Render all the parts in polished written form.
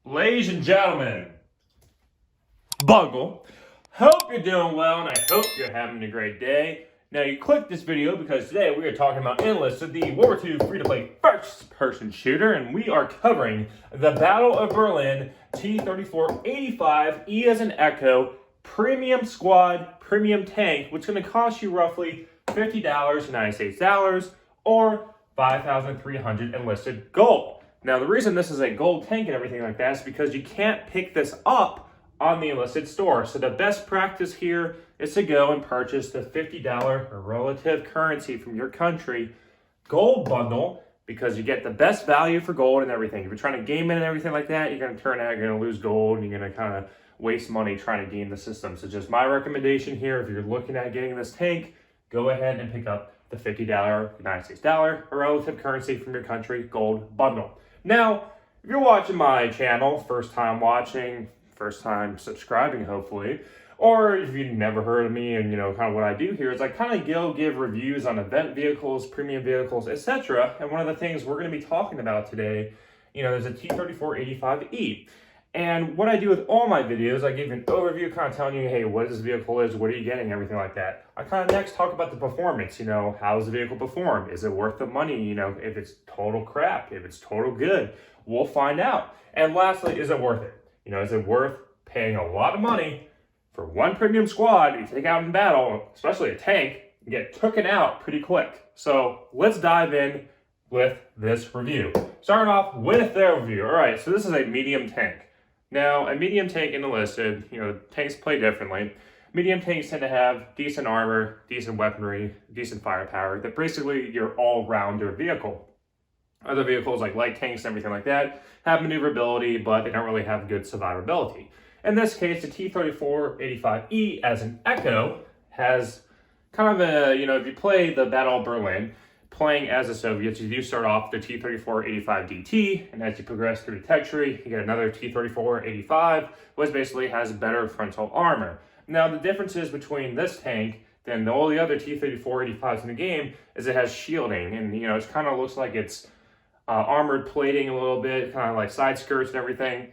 Ladies and gentlemen, Bungle, hope you're doing well and I hope you're having a great day. Now you clicked this video because today we are talking about Enlisted, the World War II free-to-play first-person shooter, and we are covering the Battle of Berlin T-34-85E as an Echo premium squad, premium tank, which is going to cost you roughly $50 United States dollars or 5,300 enlisted gold. Now, the reason this is a gold tank and everything like that is because you can't pick this up on the Enlisted store. So the best practice here is to go and purchase the $50 relative currency from your country gold bundle, because you get the best value for gold and everything. If you're trying to game it and everything like that, you're going to turn out, you're going to lose gold, and you're going to kind of waste money trying to game the system. So just my recommendation here, if you're looking at getting this tank, go ahead and pick up the $50 United States dollar relative currency from your country gold bundle. Now, if you're watching my channel, first time watching, first time subscribing hopefully, or if you've never heard of me and kind of what I do here is I kind of give reviews on event vehicles, premium vehicles, etc. And one of the things we're going to be talking about today, there's a T-34-85E. And what I do with all my videos, I give an overview kind of telling you, hey, what this vehicle is, what are you getting, everything like that. I kind of next talk about the performance, how does the vehicle perform? Is it worth the money? If it's total crap, if it's total good, we'll find out. And lastly, is it worth it? Is it worth paying a lot of money for one premium squad you take out in battle, especially a tank, and get taken out pretty quick? So let's dive in with this review. Starting off with the overview. All right, so this is a medium tank. Now, a medium tank in Enlisted, tanks play differently. Medium tanks tend to have decent armor, decent weaponry, decent firepower. They're basically your all-rounder vehicle. Other vehicles like light tanks and everything like that have maneuverability, but they don't really have good survivability. In this case, the T-34-85E as an Echo has kind of a, if you play the Battle of Berlin, playing as the Soviets, you do start off the T-34-85DT, and as you progress through the tech tree, you get another T-34-85, which basically has better frontal armor. Now, the differences between this tank than all the other T-34-85s in the game is it has shielding, and it kind of looks like it's armored plating a little bit, kind of like side skirts and everything,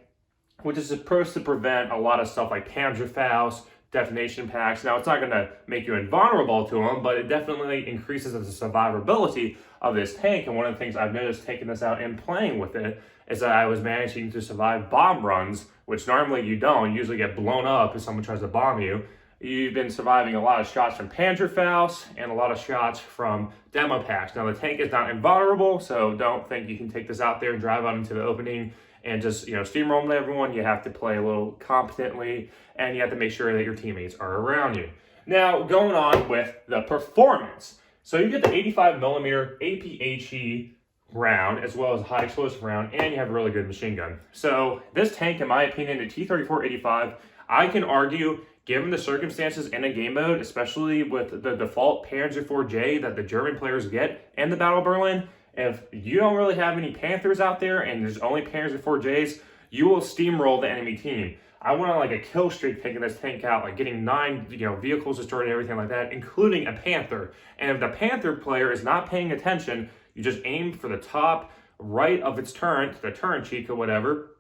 which is supposed to prevent a lot of stuff like Panzerfaust, detonation packs. Now, it's not going to make you invulnerable to them, but it definitely increases the survivability of this tank. And one of the things I've noticed taking this out and playing with it is that I was managing to survive bomb runs, which normally you don't. You usually get blown up if someone tries to bomb you. You've been surviving a lot of shots from Panzerfaust and a lot of shots from demo packs. Now, the tank is not invulnerable, so don't think you can take this out there and drive out into the opening and just, steamroll everyone. You have to play a little competently, and you have to make sure that your teammates are around you. Now, going on with the performance. So you get the 85mm APHE round, as well as a high explosive round, and you have a really good machine gun. So this tank, in my opinion, the T-34-85, I can argue, given the circumstances in a game mode, especially with the default Panzer IV-J that the German players get in the Battle of Berlin, if you don't really have any Panthers out there and there's only Panzer IV-Js, you will steamroll the enemy team. I went on like a kill streak taking this tank out, like getting 9 vehicles destroyed and everything like that, including a Panther. And if the Panther player is not paying attention, you just aim for the top right of its turret, the turret cheek or whatever,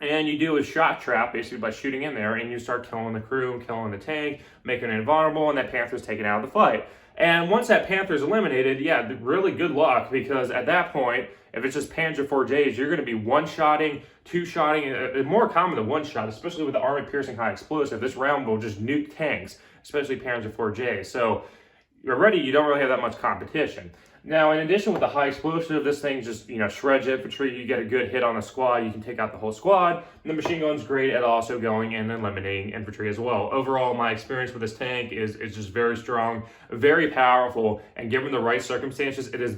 and you do a shot trap basically by shooting in there, and you start killing the crew, killing the tank, making it invulnerable, and that Panther's taken out of the fight. And once that Panther's eliminated, yeah, really good luck, because at that point, if it's just Panzer IV-Js, you're going to be one-shotting, two-shotting. It's more common than one-shot, especially with the armor-piercing high explosive. This round will just nuke tanks, especially Panzer IV-Js. So already you don't really have that much competition. Now, in addition with the high explosive, this thing just, shreds infantry. You get a good hit on the squad, you can take out the whole squad. And the machine gun's great at also going and eliminating infantry as well. Overall, my experience with this tank is just very strong, very powerful, and given the right circumstances, it is,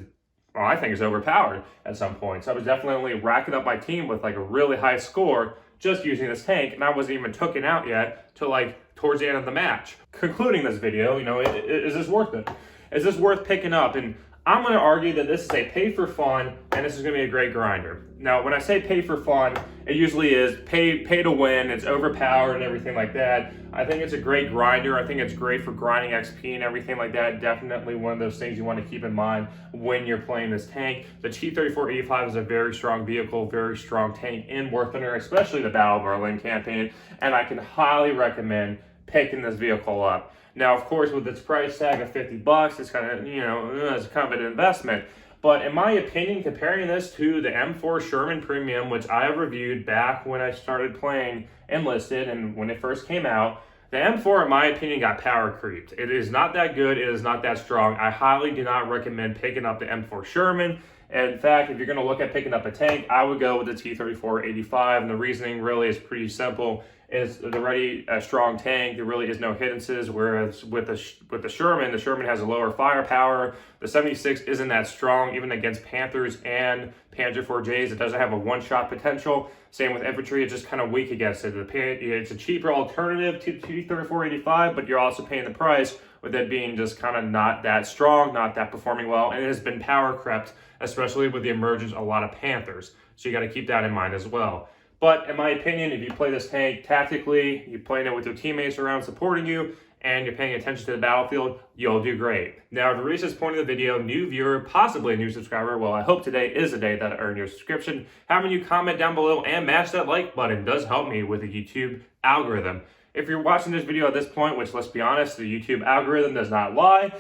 well, I think it's overpowered at some point. So I was definitely racking up my team with like a really high score just using this tank, and I wasn't even taken out yet till like towards the end of the match. Concluding this video, is this worth it? Is this worth picking up? And I'm going to argue that this is a pay for fun, and this is going to be a great grinder. Now, when I say pay for fun, it usually is pay to win. It's overpowered and everything like that. I think it's a great grinder. I think it's great for grinding XP and everything like that. Definitely one of those things you want to keep in mind when you're playing this tank. The T-34-85 is a very strong vehicle, very strong tank in War Thunder, especially the Battle of Berlin campaign, and I can highly recommend picking this vehicle up. Now, of course, with its price tag of $50, it's kind of, it's kind of an investment. But in my opinion, comparing this to the M4 Sherman Premium, which I have reviewed back when I started playing Enlisted and when it first came out, the M4, in my opinion, got power creeped. It is not that good. It is not that strong. I highly do not recommend picking up the M4 Sherman. In fact, if you're going to look at picking up a tank, I would go with the T-34-85, and the reasoning really is pretty simple. Is already a strong tank. There really is no hindrances, whereas with the Sherman has a lower firepower. The 76 isn't that strong, even against Panthers and Panzer IV-Js. It doesn't have a one-shot potential. Same with infantry, it's just kind of weak against it. It's a cheaper alternative to T-34-85, but you're also paying the price with it being just kind of not that strong, not that performing well, and it has been power crept, especially with the emergence of a lot of Panthers. So you got to keep that in mind as well. But in my opinion, if you play this tank tactically, you're playing it with your teammates around supporting you, and you're paying attention to the battlefield, you'll do great. Now, if you reach this point of the video, new viewer, possibly a new subscriber, well, I hope today is the day that I earn your subscription. Having you comment down below and mash that like button does help me with the YouTube algorithm. If you're watching this video at this point, which let's be honest, the YouTube algorithm does not lie,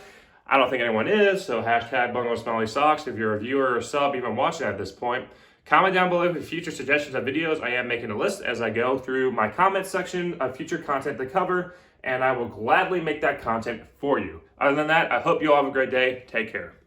I don't think anyone is, so hashtag Bungalow Smelly Socks if you're a viewer or sub even watching at this point. Comment down below with future suggestions of videos. I am making a list as I go through my comment section of future content to cover, and I will gladly make that content for you. Other than that, I hope you all have a great day. Take care.